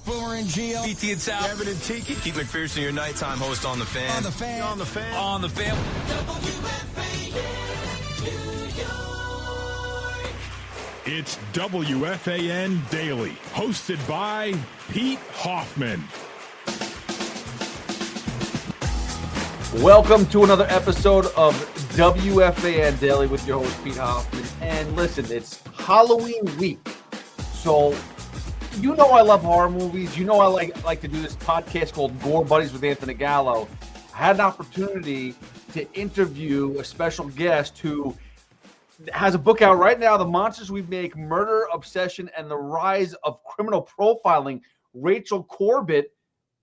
Boomer and Gio. BT and Sal. Kevin and Tiki. Keith McPherson, your nighttime host on The Fan. On The Fan. On the Fan. On The Fan. It's WFAN Daily, hosted by Pete Hoffman. Welcome to another episode of WFAN Daily with your host, Pete Hoffman. And listen, it's Halloween week. So, you know I love horror movies. You know I like to do this podcast called Gore Buddies with Anthony Gallo. I had an opportunity to interview a special guest who has a book out right now, The Monsters We Make, Murder, Obsession, and the Rise of Criminal Profiling, Rachel Corbett.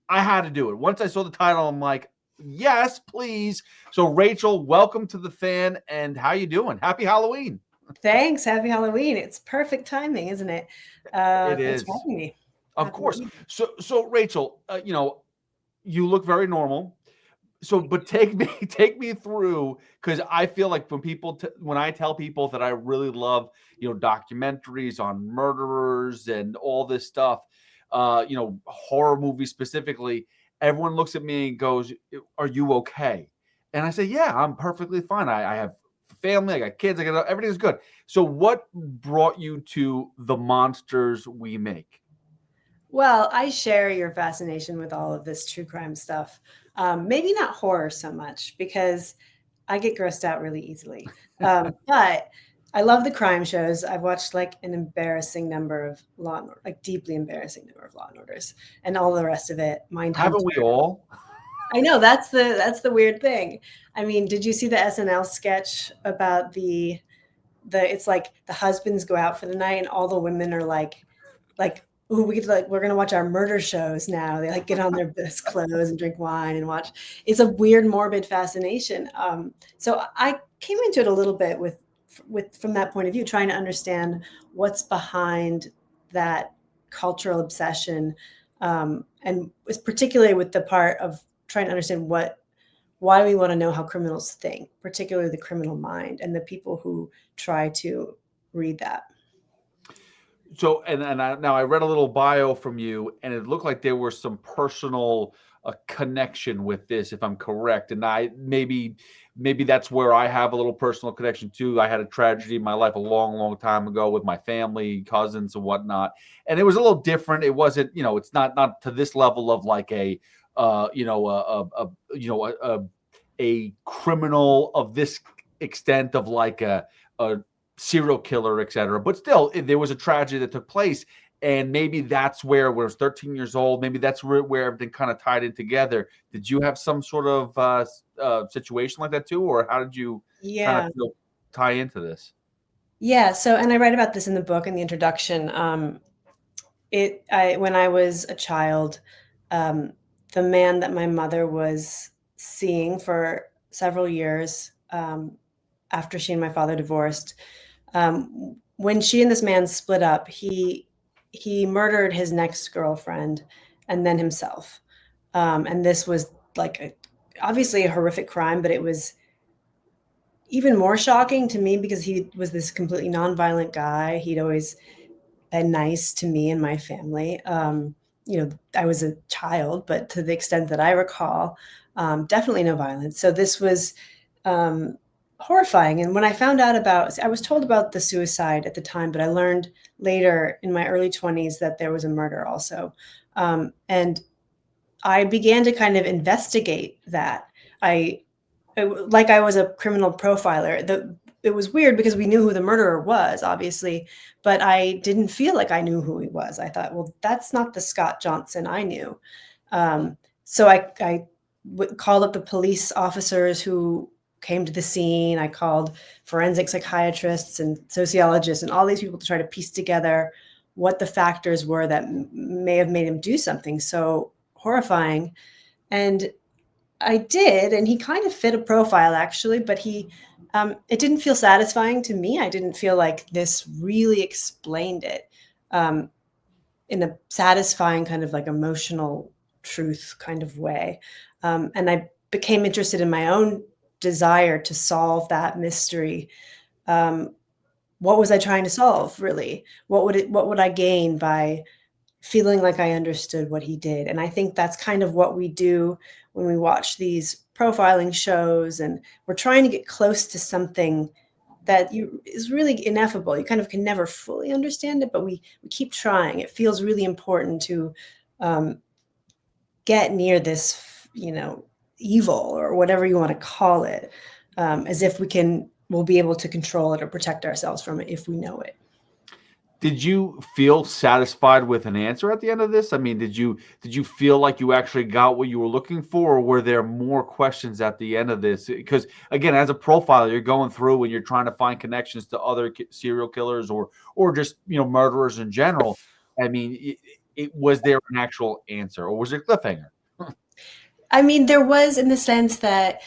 I had to do it. Once I saw the title, I'm like, yes, please. So, Rachel, welcome to The Fan, and how you doing? Happy Halloween. Thanks. Happy Halloween. It's perfect timing, isn't it? It is. Thanks for having me. Of course. So Rachel, you look very normal. So, but take me through, because I feel like when I tell people that I really love, documentaries on murderers and all this stuff, horror movies specifically, everyone looks at me and goes, "Are you okay?" And I say, "Yeah, I'm perfectly fine. I have family, I got kids, everything's good." So what brought you to The Monsters We Make? Well, I share your fascination with all of this true crime stuff. Maybe not horror so much, because I get grossed out really easily. But I love the crime shows. I've watched like an embarrassing number of Law and Order, like deeply embarrassing number of Law and Orders, and all the rest of it. Haven't we all? I know, that's the weird thing. I mean, did you see the SNL sketch about the it's like the husbands go out for the night and all the women are like, ooh, we're gonna watch our murder shows now. They like get on their best clothes and drink wine and watch. It's a weird, morbid fascination. So I came into it a little bit with from that point of view, trying to understand what's behind that cultural obsession, and was particularly with the part of trying to understand why we want to know how criminals think, particularly the criminal mind and the people who try to read that. So, I read a little bio from you, and it looked like there was some personal connection with this, if I'm correct. And maybe that's where I have a little personal connection too. I had a tragedy in my life a long, long time ago with my family, cousins, and whatnot, and it was a little different. It wasn't, it's not to this level of like a criminal of this extent of like a serial killer, etc. But still, there was a tragedy that took place, and maybe that's where, when I was 13 years old, maybe that's where everything kind of tied in together. Did you have some sort of situation like that too, or how did you kind of tie into this? Yeah. So, and I write about this in the book in the introduction. When I was a child, the man that my mother was seeing for several years after she and my father divorced, when she and this man split up, he murdered his next girlfriend and then himself. And this was like obviously a horrific crime, but it was even more shocking to me because he was this completely nonviolent guy. He'd always been nice to me and my family. I was a child, but to the extent that I recall, definitely no violence. So this was horrifying. And when I found out I was told about the suicide at the time, but I learned later in my early 20s that there was a murder also. And I began to kind of investigate that. I was a criminal profiler. It was weird because we knew who the murderer was, obviously, but I didn't feel like I knew who he was. I thought, well, that's not the Scott Johnson I knew. So I called up the police officers who came to the scene. I called forensic psychiatrists and sociologists and all these people to try to piece together what the factors were that may have made him do something so horrifying. And I did, and he kind of fit a profile actually, but it didn't feel satisfying to me. I didn't feel like this really explained it in a satisfying kind of like emotional truth kind of way. And I became interested in my own desire to solve that mystery. What was I trying to solve, really? What would I gain by feeling like I understood what he did. And I think that's kind of what we do when we watch these profiling shows, and we're trying to get close to something that is really ineffable. You kind of can never fully understand it, but we keep trying. It feels really important to get near this, evil or whatever you want to call it, as if we'll be able to control it or protect ourselves from it if we know it. Did you feel satisfied with an answer at the end of this? I mean, did you feel like you actually got what you were looking for, or were there more questions at the end of this? Because again, as a profiler, you're going through and you're trying to find connections to other serial killers or just murderers in general. I mean, was there an actual answer, or was it a cliffhanger? I mean, there was, in the sense that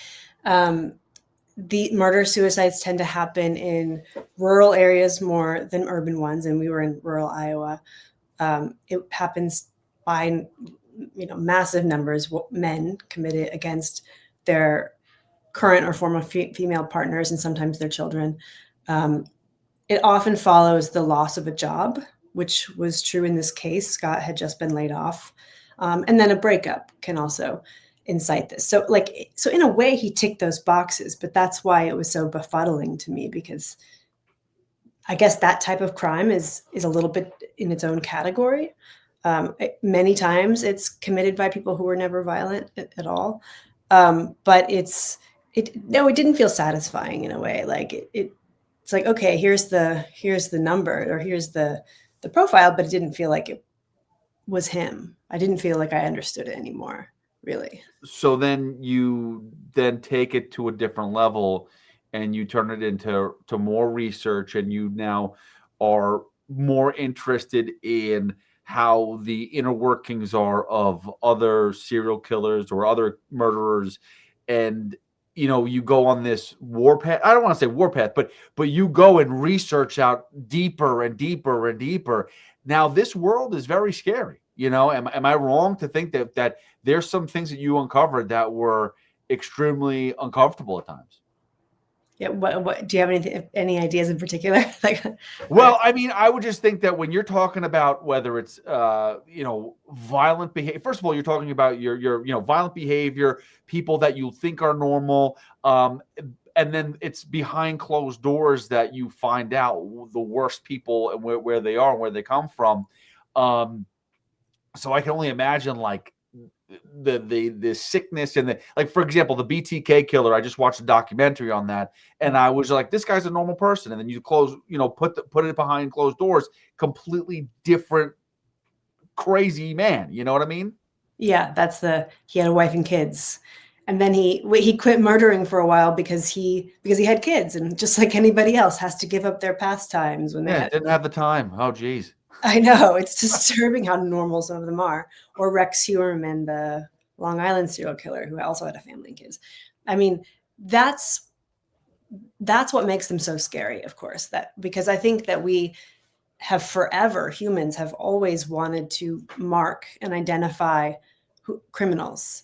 the murder-suicides tend to happen in rural areas more than urban ones, and we were in rural Iowa. It happens by, massive numbers, men committed against their current or former female partners, and sometimes their children. It often follows the loss of a job, which was true in this case. Scott had just been laid off. And then a breakup can also incite this. So in a way he ticked those boxes, but that's why it was so befuddling to me, because I guess that type of crime is a little bit in its own category. Many times it's committed by people who were never violent at all. But it didn't feel satisfying in a way. Like it's like, okay, here's the number, or here's the profile, but it didn't feel like it was him. I didn't feel like I understood it anymore, really. So then you take it to a different level, and you turn it into more research, and you now are more interested in how the inner workings are of other serial killers or other murderers. And you go on this warpath. I don't want to say warpath, but you go and research out deeper and deeper and deeper. Now, this world is very scary. Am I wrong to think that there's some things that you uncovered that were extremely uncomfortable at times? Yeah. What do you have any ideas in particular? Well, I mean, I would just think that when you're talking about whether it's violent behavior, first of all, you're talking about your violent behavior, people that you think are normal, and then it's behind closed doors that you find out the worst people and where they are and where they come from. So I can only imagine like the sickness and for example, the BTK killer. I just watched a documentary on that, and I was like, this guy's a normal person. And then you put it behind closed doors, completely different, crazy man. You know what I mean? Yeah, he had a wife and kids. And then he quit murdering for a while because he had kids, and just like anybody else has to give up their pastimes when they didn't have the time. Oh, geez. I know, it's disturbing how normal some of them are. Or Rex Heuermann, the Long Island serial killer, who also had a family and kids. I mean, that's what makes them so scary, of course, because I think that humans have always wanted to mark and identify criminals.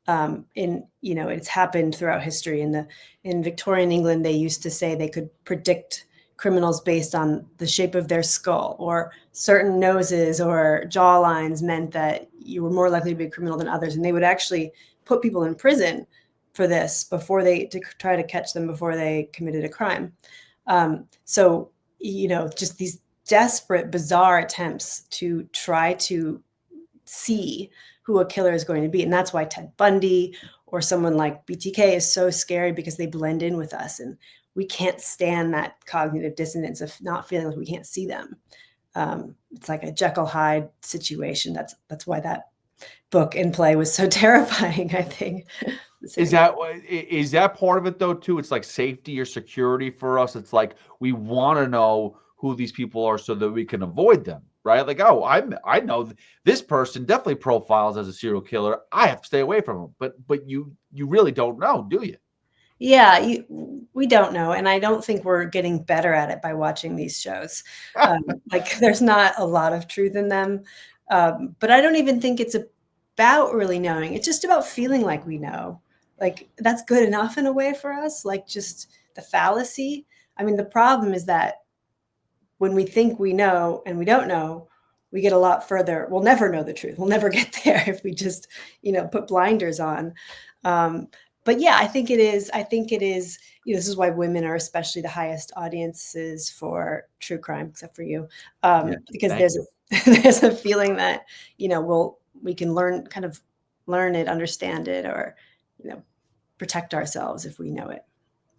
It's happened throughout history. In Victorian England, they used to say they could predict criminals based on the shape of their skull, or certain noses or jaw lines meant that you were more likely to be a criminal than others. And they would actually put people in prison for this to try to catch them before they committed a crime. So just these desperate, bizarre attempts to try to see who a killer is going to be. And that's why Ted Bundy or someone like BTK is so scary, because they blend in with us, and we can't stand that cognitive dissonance of not feeling like we can't see them. It's like a Jekyll Hyde situation. That's why that book and play was so terrifying, I think. Is that part of it though too? It's like safety or security for us. It's like we want to know who these people are so that we can avoid them, right? Like, oh, I know this person definitely profiles as a serial killer. I have to stay away from him. But you really don't know, do you? Yeah, we don't know. And I don't think we're getting better at it by watching these shows. There's not a lot of truth in them. But I don't even think it's about really knowing. It's just about feeling like we know. Like, that's good enough in a way for us, like just the fallacy. I mean, the problem is that when we think we know and we don't know, we get a lot further. We'll never know the truth. We'll never get there if we just, put blinders on. But yeah, I think it is, this is why women are especially the highest audiences for true crime, except for you. Because there's a feeling that, we can learn it, understand it, or, protect ourselves if we know it.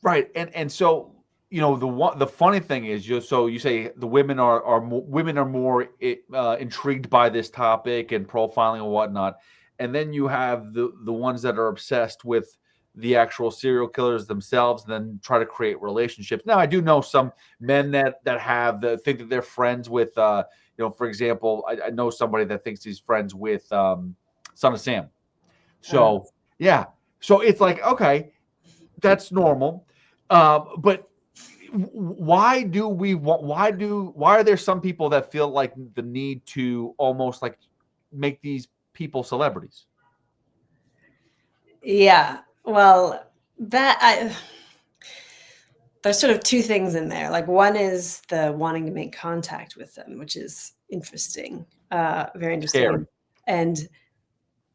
Right. And so, the funny thing is, you say the women are more intrigued by this topic and profiling and whatnot. And then you have the ones that are obsessed with the actual serial killers themselves, and then try to create relationships. Now, I do know some men that think that they're friends with, for example, I know somebody that thinks he's friends with Son of Sam. So, yeah. So it's like, okay, that's normal. But why are there some people that feel like the need to almost like make these people celebrities? Yeah. Well, there's sort of two things in there. Like, one is the wanting to make contact with them, which is interesting, very interesting. Scary. And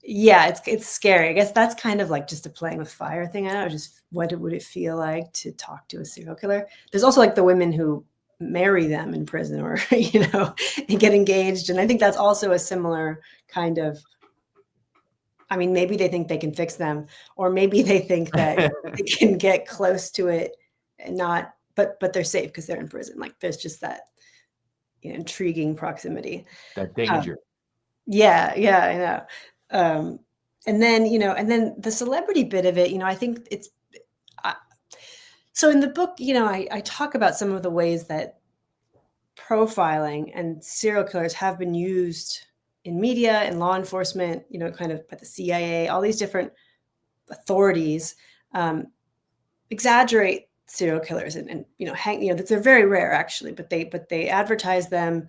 yeah, it's scary. I guess that's kind of like just a playing with fire thing. I don't know, just what would it feel like to talk to a serial killer? There's also like the women who marry them in prison, or, and get engaged. And I think that's also a similar kind of, maybe they think they can fix them, or maybe they think that they can get close to it and not, but they're safe because they're in prison. Like, there's just that intriguing proximity. That danger. Yeah, I know. And then the celebrity bit of it, I think it's, so in the book, I talk about some of the ways that profiling and serial killers have been used in media and law enforcement, kind of by the CIA, all these different authorities, exaggerate serial killers and they're very rare actually, but they advertise them,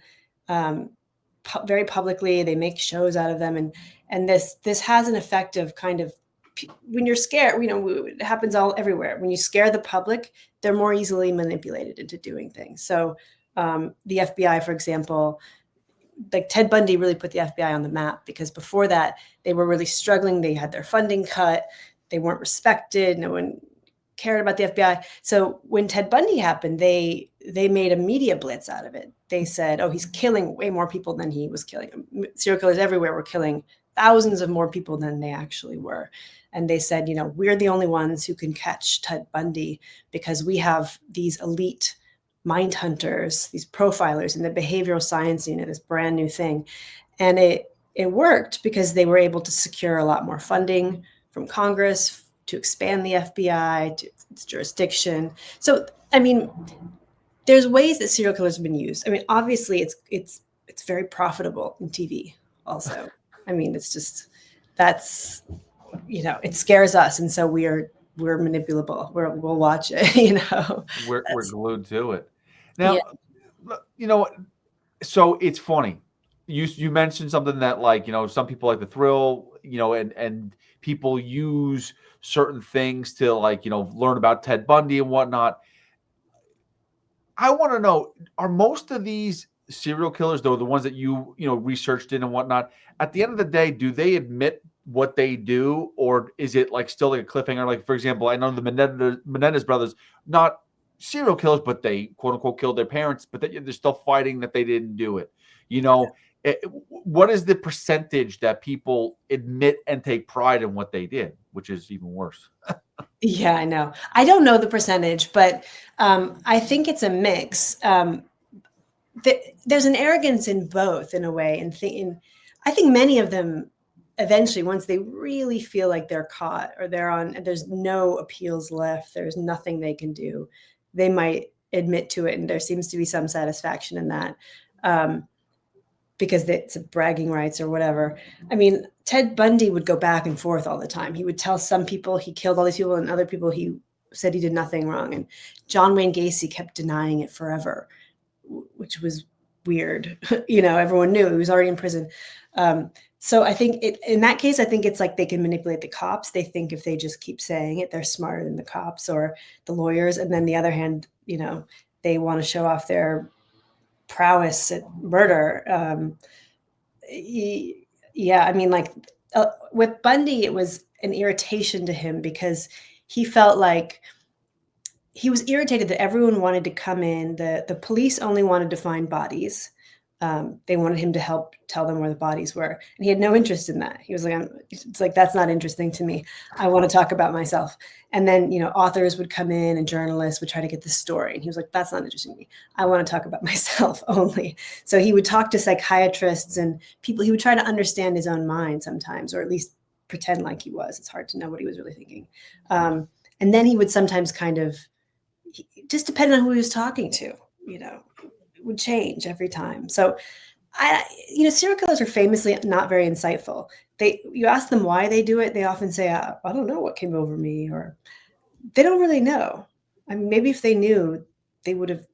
very publicly. They make shows out of them, and this has an effect of kind of, when you're scared, it happens everywhere. When you scare the public, they're more easily manipulated into doing things. So the FBI, for example, like Ted Bundy really put the FBI on the map, because before that they were really struggling. They had their funding cut. They weren't respected. No one cared about the FBI. So when Ted Bundy happened, they made a media blitz out of it. They said, oh, he's killing way more people than he was killing. Serial killers everywhere were killing thousands of more people than they actually were. And they said, we're the only ones who can catch Ted Bundy because we have these elite mind hunters, these profilers in the behavioral science unit, this brand new thing. And it worked because they were able to secure a lot more funding from Congress to expand the FBI to its jurisdiction. So, there's ways that serial killers have been used. Obviously it's very profitable in TV also. It's just, that's, it scares us. And so we're manipulable. We'll watch it, We're glued to it. Now, so it's funny. You mentioned something that, like, some people like the thrill, and people use certain things to, like, learn about Ted Bundy and whatnot. I want to know, are most of these serial killers, though, the ones that you researched in and whatnot, at the end of the day, do they admit what they do, or is it like still like a cliffhanger? Like, for example, I know the Menendez brothers, not serial killers, but they quote unquote killed their parents, but they're still fighting that they didn't do it. What is the percentage that people admit and take pride in what they did, which is even worse? Yeah, I know. I don't know the percentage, but I think it's a mix. There's an arrogance in both, in a way, and I think many of them eventually, once they really feel like they're caught or there's no appeals left, there's nothing they can do, they might admit to it, and there seems to be some satisfaction in that, because it's bragging rights or whatever. Ted Bundy would go back and forth all the time. He would tell some people he killed all these people, and other people he said he did nothing wrong. And John Wayne Gacy kept denying it forever, which was weird. Everyone knew he was already in prison. So I think in that case, I think it's like they can manipulate the cops. They think if they just keep saying it, they're smarter than the cops or the lawyers. And then the other hand, they want to show off their prowess at murder. Yeah, I mean, like with Bundy, it was an irritation to him because he felt like he was irritated that everyone wanted to come in. The police only wanted to find bodies. They wanted him to help tell them where the bodies were, and he had no interest in that. He was like, "It's like that's not interesting to me. I want to talk about myself." And then authors would come in and journalists would try to get the story, and he was like, "That's not interesting to me. I want to talk about myself only." So he would talk to psychiatrists and people. He would try to understand his own mind sometimes, or at least pretend like he was. It's hard to know what he was really thinking. And then he would sometimes kind of, just depending on who he was talking to, would change every time. So serial killers are famously not very insightful. You ask them why they do it, they often say, I don't know what came over me, or they don't really know. I mean, maybe if they knew, they would have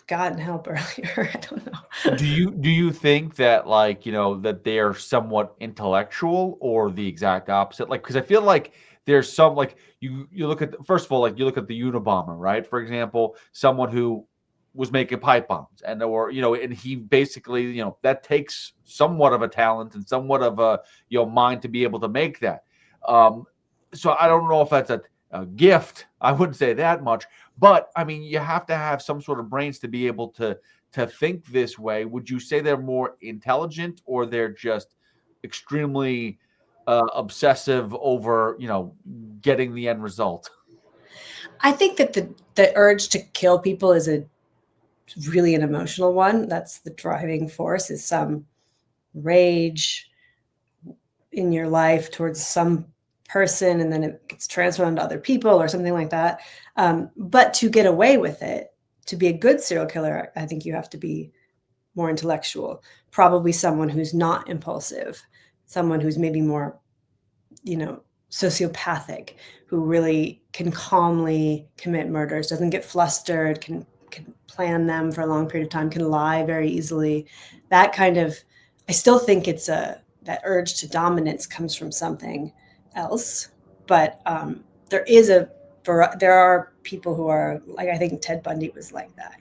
gotten help earlier. I don't know. Do you think that that they are somewhat intellectual, or the exact opposite? Because I feel like there's some, you look at, first of all, you look at the Unabomber, right? For example, someone who was making pipe bombs, and and he basically, that takes somewhat of a talent and somewhat of a mind to be able to make that. So I don't know if that's a gift. I wouldn't say that much, but I mean, you have to have some sort of brains to be able to think this way. Would you say they're more intelligent, or they're just extremely obsessive over getting the end result? I think that the urge to kill people is really an emotional one. That's the driving force, is some rage in your life towards some person, and then it gets transferred onto other people or something like that. But to get away with it, to be a good serial killer, I think you have to be more intellectual, probably someone who's not impulsive, someone who's maybe more, sociopathic, who really can calmly commit murders, doesn't get flustered, can plan them for a long period of time, can lie very easily. That kind of, I still think it's that urge to dominance comes from something else, but there are people who are like, I think Ted Bundy was like that.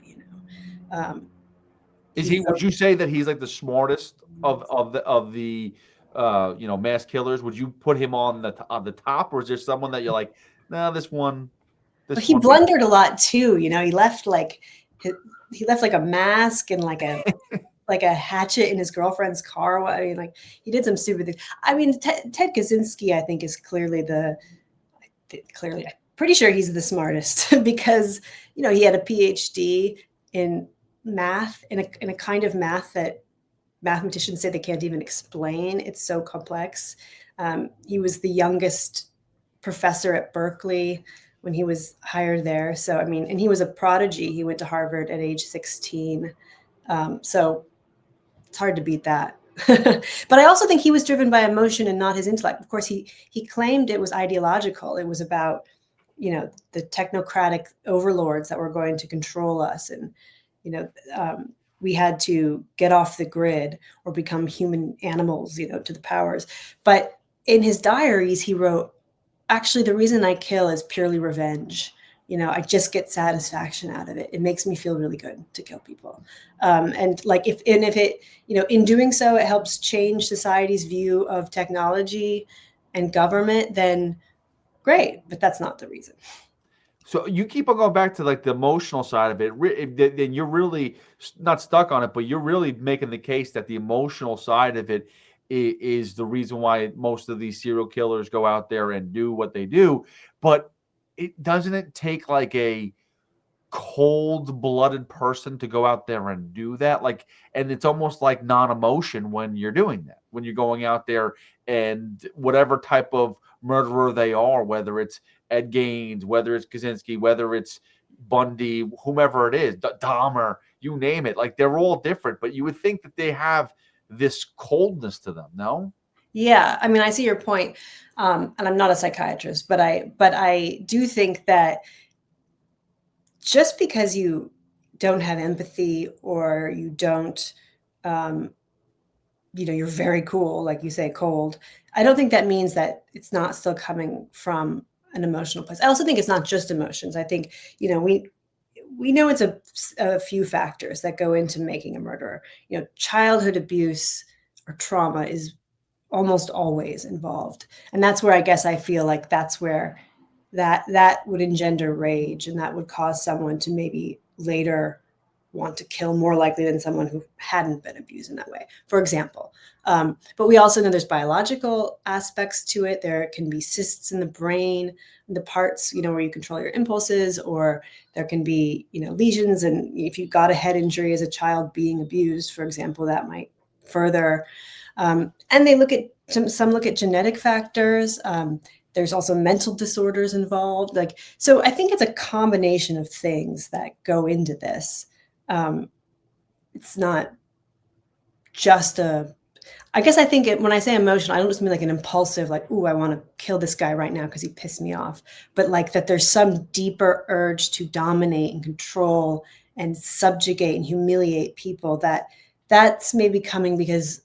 Would you say that he's like the smartest of the mass killers? Would you put him on the top, or is there someone that you're like, nah, this one? He blundered a lot too. He left he left like a mask and like a like a hatchet in his girlfriend's car. I mean, he did some stupid things. I mean, Ted Kaczynski, I think, is clearly I'm pretty sure he's the smartest because he had a PhD in math, in a kind of math that mathematicians say they can't even explain. It's so complex. He was the youngest professor at Berkeley when he was hired there. So, I mean, and he was a prodigy. He went to Harvard at age 16. So it's hard to beat that. But I also think he was driven by emotion and not his intellect. Of course, he claimed it was ideological. It was about, the technocratic overlords that were going to control us. And, we had to get off the grid or become human animals, to the powers. But in his diaries, he wrote, actually, the reason I kill is purely revenge. I just get satisfaction out of it. It makes me feel really good to kill people. And if it, in doing so, it helps change society's view of technology and government, then great. But that's not the reason. So you keep on going back to the emotional side of it. Then you're really not stuck on it, but you're really making the case that the emotional side of it is the reason why most of these serial killers go out there and do what they do. But doesn't it take a cold-blooded person to go out there and do that? And it's almost like non-emotion when you're doing that, when you're going out there, and whatever type of murderer they are, whether it's Ed Gaines, whether it's Kaczynski, whether it's Bundy, whomever it is, Dahmer, you name it, they're all different, but you would think that they have this coldness to them, no? Yeah, I mean, I see your point, and I'm not a psychiatrist, but I do think that just because you don't have empathy, or you don't, you're very cool, like you say, cold, I don't think that means that it's not still coming from an emotional place. I also think it's not just emotions. I think, we know it's a few factors that go into making a murderer. Childhood abuse or trauma is almost always involved. And that's where I guess I feel like that's where that would engender rage, and that would cause someone to maybe later want to kill more likely than someone who hadn't been abused in that way, for example. But we also know there's biological aspects to it. There can be cysts in the brain, the parts, where you control your impulses, or there can be, lesions. And if you got a head injury as a child being abused, for example, that might further. And they look at, some look at genetic factors. There's also mental disorders involved. So I think it's a combination of things that go into this. It's not just I guess I think when I say emotional, I don't just mean like an impulsive, like, ooh, I want to kill this guy right now because he pissed me off, but like that there's some deeper urge to dominate and control and subjugate and humiliate people. That's maybe coming because,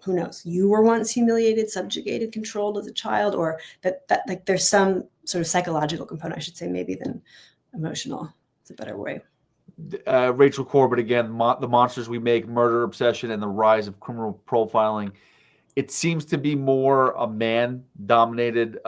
who knows, you were once humiliated, subjugated, controlled as a child, or that like there's some sort of psychological component, I should say, maybe, than emotional. It's a better way. Rachel Corbett again, The Monsters We Make, Murder Obsession, and the Rise of Criminal Profiling. It seems to be more a man-dominated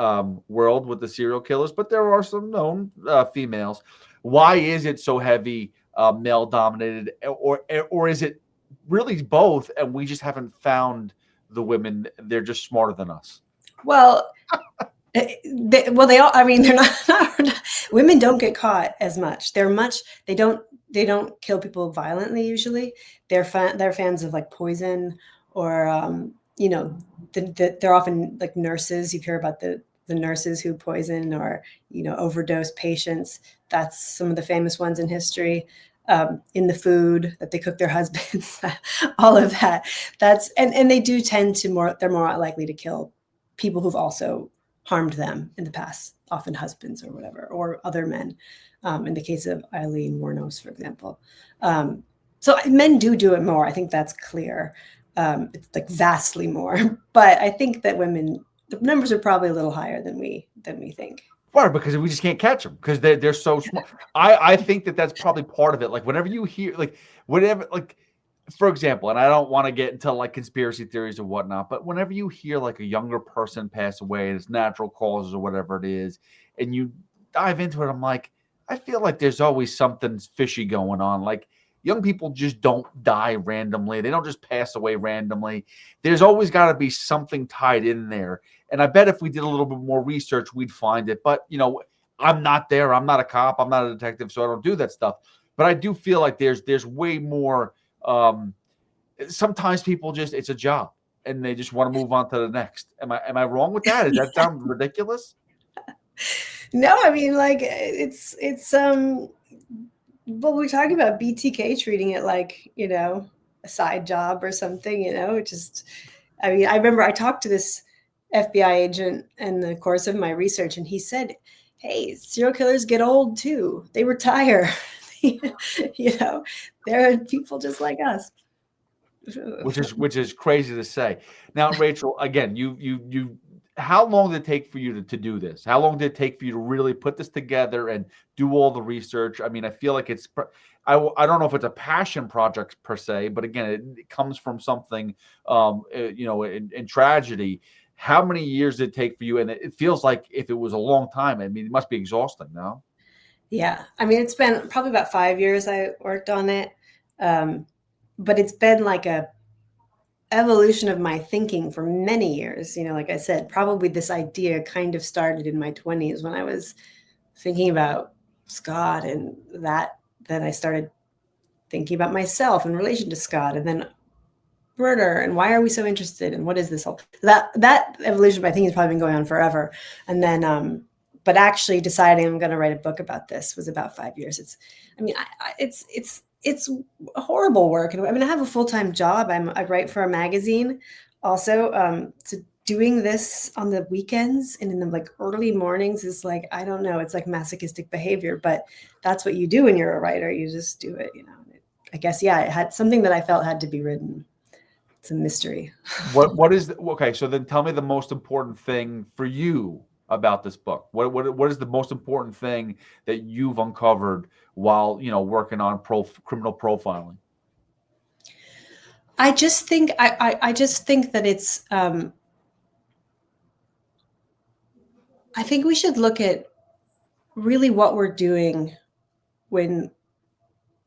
world with the serial killers, but there are some known females. Why is it so heavy male-dominated, or is it really both, and we just haven't found the women? They're just smarter than us. Well, they all. I mean, they're not. Women don't get caught as much. They don't kill people violently usually. They're fans of like poison, or they're often like nurses. You hear about the nurses who poison or overdose patients. That's some of the famous ones in history. In the food that they cook their husbands, all of that. And they do tend to they're more likely to kill people who've also harmed them in the past, often husbands or whatever, or other men. In the case of Eileen Wuornos, for example. So men do it more. I think that's clear. It's like vastly more. But I think that women, the numbers are probably a little higher than we think. Right, because we just can't catch them because they're so smart. I think that's probably part of it. Like whenever you hear, for example, and I don't want to get into like conspiracy theories or whatnot, but whenever you hear like a younger person pass away and it's natural causes or whatever it is, and you dive into it, I'm like, I feel like there's always something fishy going on. Like young people just don't die randomly. They don't just pass away randomly. There's always got to be something tied in there. And I bet if we did a little bit more research, we'd find it. But, I'm not there. I'm not a cop. I'm not a detective, so I don't do that stuff. But I do feel like there's way more. Sometimes people it's a job and they just want to move on to the next. Am I wrong with that? Does that sound ridiculous? No, I mean, like it's well, we're talking about BTK treating it like, a side job or something, I remember I talked to this FBI agent in the course of my research, and he said, hey, serial killers get old too. They retire. They're people just like us. Which is crazy to say. Now, Rachel, again, you how long did it take for you to do this? How long did it take for you to really put this together and do all the research? I mean, I feel like I don't know if it's a passion project per se, but again, it comes from something, in tragedy. How many years did it take for you? And it feels like if it was a long time, I mean, it must be exhausting, no? Yeah. I mean, it's been probably about 5 years I worked on it. But it's been like a evolution of my thinking for many years. Like I said, probably this idea kind of started in my 20s when I was thinking about Scott, and then I started thinking about myself in relation to Scott, and then murder, and why are we so interested, and what is this whole that evolution of my thinking has probably been going on forever. And then but actually deciding I'm going to write a book about this was about 5 years. It's horrible work. And I have a full-time job. I write for a magazine also. So doing this on the weekends and in the like early mornings is like, I don't know, it's like masochistic behavior, but that's what you do when you're a writer. You just do it, I guess, yeah, it had something that I felt had to be written. It's a mystery. What is okay? So then tell me the most important thing for you about this book? What is the most important thing that you've uncovered while working on criminal profiling? I just think I just think that it's I think we should look at really what we're doing when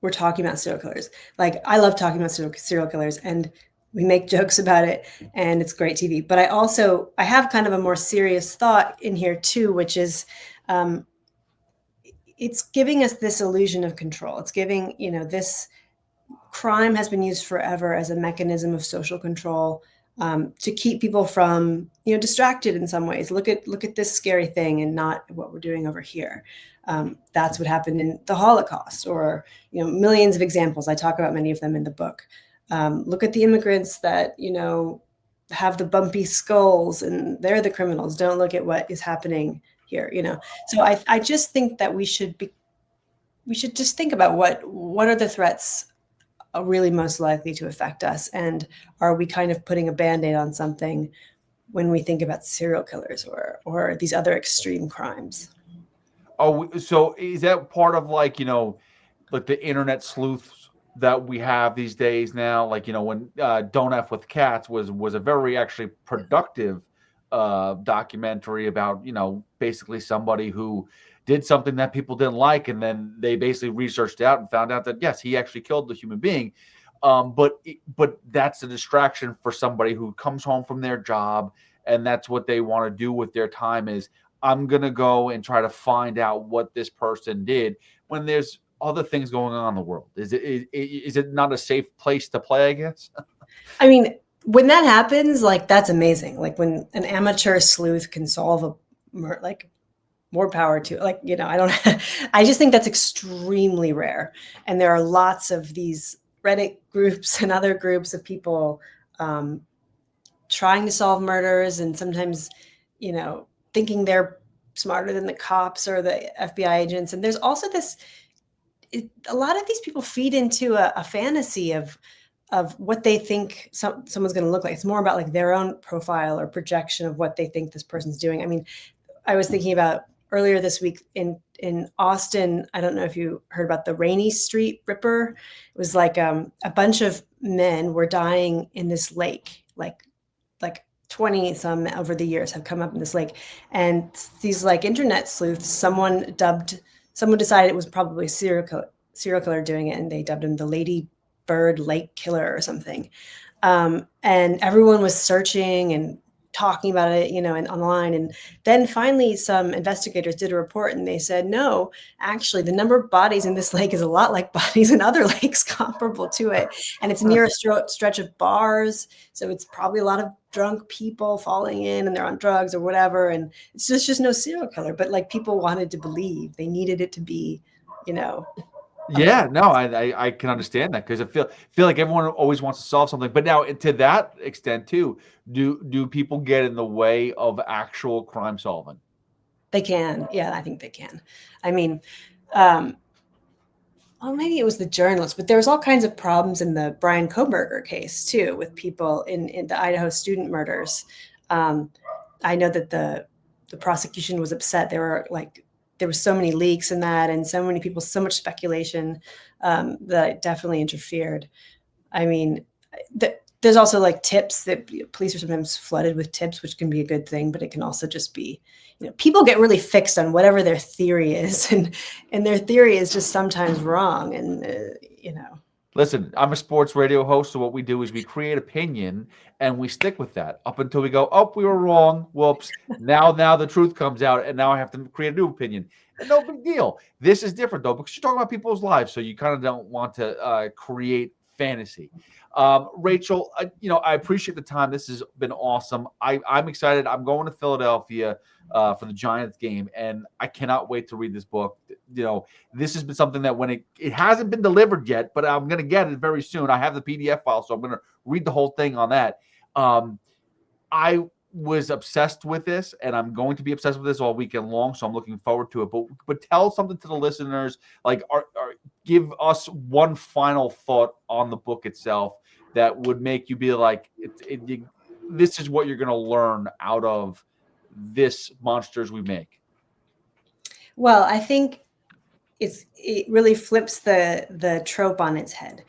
we're talking about serial killers. Like, I love talking about serial killers, and we make jokes about it, and it's great TV. But I have kind of a more serious thought in here too, which is it's giving us this illusion of control. It's giving, this crime has been used forever as a mechanism of social control, to keep people from, distracted in some ways. Look at this scary thing and not what we're doing over here. That's what happened in the Holocaust, or millions of examples. I talk about many of them in the book. Look at the immigrants that have the bumpy skulls, and they're the criminals. Don't look at what is happening here. So I just think that we should just think about what are the threats really most likely to affect us, and are we kind of putting a Band-Aid on something when we think about serial killers or these other extreme crimes? Oh, so is that part of like the internet sleuths that we have these days now? Like when Don't F with Cats was a very actually productive documentary about basically somebody who did something that people didn't like, and then they basically researched out and found out that yes, he actually killed the human being. But that's a distraction for somebody who comes home from their job, and that's what they want to do with their time is, I'm gonna go and try to find out what this person did, when there's other things going on in the world. Is it not a safe place to play, I guess? I mean, when that happens, like, that's amazing. Like, when an amateur sleuth can solve a murder, like, more power to, like, I just think that's extremely rare. And there are lots of these Reddit groups and other groups of people trying to solve murders, and sometimes, thinking they're smarter than the cops or the FBI agents. And there's also a lot of these people feed into a fantasy of what they think someone's going to look like. It's more about like their own profile or projection of what they think this person's doing. I mean, I was thinking about earlier this week in Austin. I don't know if you heard about the Rainy Street Ripper. It was like a bunch of men were dying in this lake, like 20 some over the years have come up in this lake. And these like internet sleuths, someone decided it was probably a serial killer doing it, and they dubbed him the Lady Bird Lake Killer or something. And everyone was searching and talking about it, and online. And then finally some investigators did a report, and they said, no, actually the number of bodies in this lake is a lot like bodies in other lakes comparable to it. And it's near a stretch of bars. So it's probably a lot of drunk people falling in, and they're on drugs or whatever. And it's just no serial killer, but like people wanted to believe, they needed it to be, Yeah, no, I can understand that, because I feel like everyone always wants to solve something. But now, to that extent too, do people get in the way of actual crime solving? They can. Yeah, I think they can. I mean, well, maybe it was the journalist, but there was all kinds of problems in the Brian Kohberger case too, with people in the Idaho student murders. I know that the prosecution was upset. There were so many leaks in that, and so many people, so much speculation, that it definitely interfered. I mean, there's also like tips that police are sometimes flooded with tips, which can be a good thing, but it can also just be, people get really fixed on whatever their theory is, and their theory is just sometimes wrong. And, Listen, I'm a sports radio host, so what we do is we create opinion, and we stick with that up until we go, oh, we were wrong. Whoops. Now the truth comes out, and now I have to create a new opinion. And no big deal. This is different, though, because you're talking about people's lives, so you kind of don't want to create fantasy. Rachel, I appreciate the time. This has been awesome. I'm excited. I'm going to Philadelphia for the Giants game, and I cannot wait to read this book. This has been something that when it hasn't been delivered yet, but I'm going to get it very soon. I have the PDF file, so I'm going to read the whole thing on that. I was obsessed with this, and I'm going to be obsessed with this all weekend long, so I'm looking forward to it. But tell something to the listeners, like, give us one final thought on the book itself that would make you be like, this is what you're going to learn out of this Monsters We Make? Well, I think it really flips the trope on its head.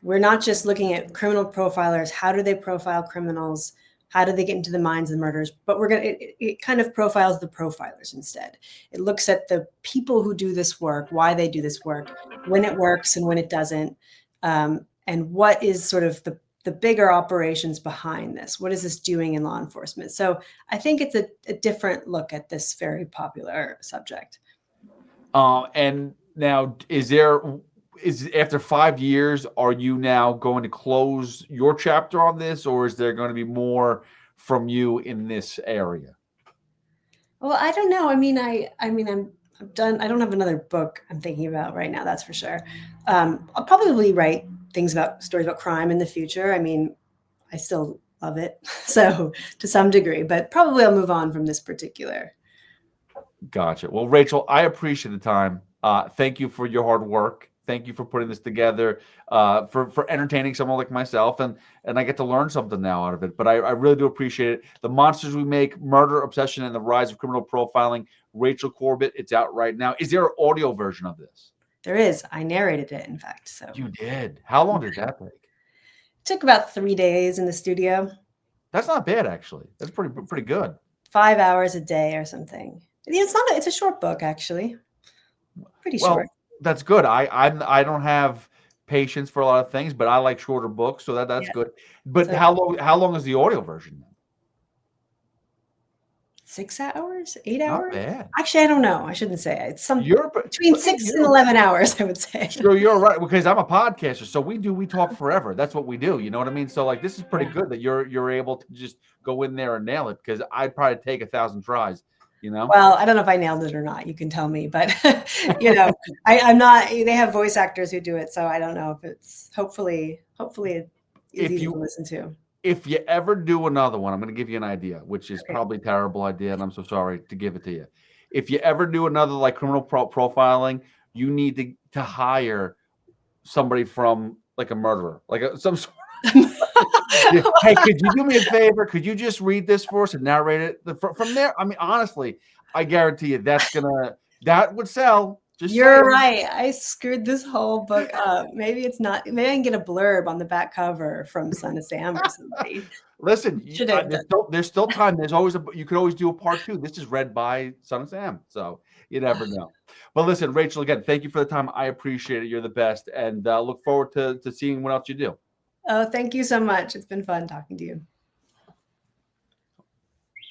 We're not just looking at criminal profilers. How do they profile criminals? How do they get into the minds of the murderers? But it kind of profiles the profilers instead. It looks at the people who do this work, why they do this work, when it works and when it doesn't, and what is sort of the bigger operations behind this. What is this doing in law enforcement? So I think it's a different look at this very popular subject. And now, is after 5 years, are you now going to close your chapter on this, or is there going to be more from you in this area? Well, I don't know. I mean, I'm done. I don't have another book I'm thinking about right now. That's for sure. I'll probably write stories about crime in the future. I mean, I still love it. So to some degree, but probably I'll move on from this particular. Gotcha. Well, Rachel, I appreciate the time. Thank you for your hard work. Thank you for putting this together, for entertaining someone like myself, and I get to learn something now out of it. But I really do appreciate it. The Monsters We Make: Murder, Obsession, and the Rise of Criminal Profiling. Rachel Corbett. It's out right now. Is there an audio version of this? There is. I narrated it, in fact. So you did. How long did that take? It took about 3 days in the studio. That's not bad, actually. That's pretty good. 5 hours a day or something. It's a short book, actually. Pretty short. That's good. I don't have patience for a lot of things, but I like shorter books, so that's good. But so, how long is the audio version? 6 hours, 8 hours. Not bad. Actually, I don't know. I shouldn't say it. It's between 6 and 11 hours, I would say. So you're right, because I'm a podcaster, so we talk forever. That's what we do. You know what I mean? So like, this is pretty good that you're able to just go in there and nail it, because I'd probably take 1,000 tries. You know? Well, I don't know if I nailed it or not. You can tell me, but I'm not. They have voice actors who do it, so I don't know if it's. Hopefully, it's easy to listen to. If you ever do another one, I'm going to give you an idea, which is probably a terrible idea, and I'm so sorry to give it to you. If you ever do another like criminal profiling, you need to hire somebody from like a murderer, like some sort. Hey, could you do me a favor? Could you just read this for us and narrate it? From there, I mean, honestly, I guarantee you that would sell. You're right. I screwed this whole book up. Maybe it's not. Maybe I can get a blurb on the back cover from Son of Sam or somebody. Listen, there's still time. You could always do a part 2. This is read by Son of Sam, so you never know. But listen, Rachel, again, thank you for the time. I appreciate it. You're the best, and look forward to seeing what else you do. Oh, thank you so much. It's been fun talking to you.